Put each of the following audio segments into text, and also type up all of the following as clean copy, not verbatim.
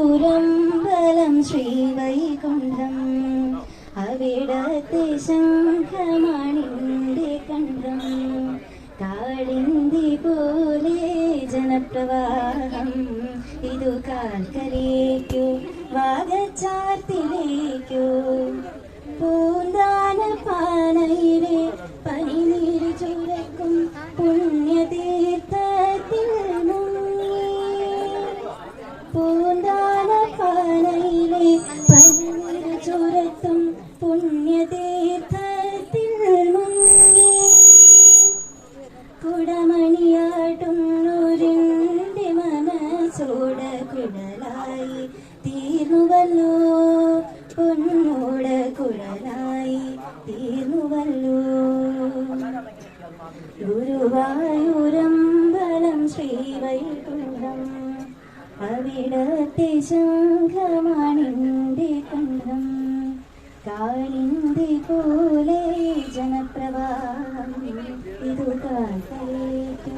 ഗുരുവായൂരമ്പലം ശ്രീവൈകുണ്ഠം അവിടത്തെ ശംഖമണിന്റെ കണ്ഠം കാളിന്തി പോലെ ജനപ്രവാഹം ഇതു കാൽക്കലേക്കു വാഗച്ചാർത്തിലേക്കു പൂന്താന പാനയിലെ പനിനീര് ചുരക്കും പുണ്യതീർത്ഥത്തിൽ പൂന്താന പാനയിലെ പനിനീര് ചുരത്തും പുണ്യതീർത്ഥത്തിൽ മുങ്ങി കുടമണിയാട്ടും നൂരിൻ്റെ മനസ്സോട കുടലായി തീർന്നുവല്ലോ പൊന്നോട കുടലായി തീർന്നുവല്ലോ ഗുരുവായൂരമ്പലം ശ്രീവൈകുണ്ഠം അവിടത്തെ ശംഖമണിന്റെ കണ്ഠം കാളിന്തി പോലെ ജനപ്രവാഹം ഇതു കാൽക്കലേക്കു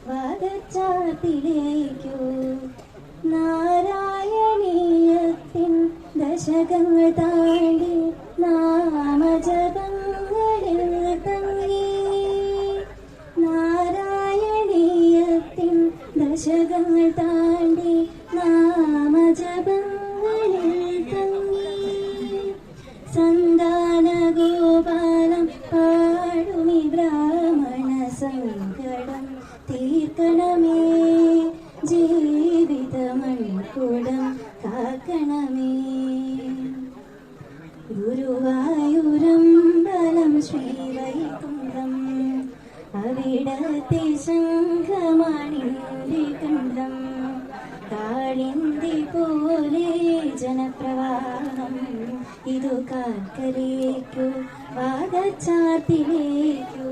വാഗച്ചാർത്തിലേക്കു നാരായണീയത്തിൻ ദശകങ്ങൾ താണ്ടി നാമജപങ്ങളിൽ തങ്ങി നാരായണീയത്തിൻ ദശകങ്ങൾ താണ്ടി നാമജപങ്ങളിൽ തങ്ങി സന്താന ഗോപാലം പാടുമി ബ്രാഹ്മണ സങ്കടം തീർക്കണമേ ജീവിതമൺകുടം കാക്കണമേ ഗുരുവായൂരമ്പലം ശ്രീവൈകുണ്ഠം അവിടത്തെ ശംഖമണിന്റെ കണ്ഠം കാളിന്തി പോലെ ജനപ്രവാഹം ഇതു കാൽക്കലേക്കു വാഗച്ചാർത്തിലേക്കു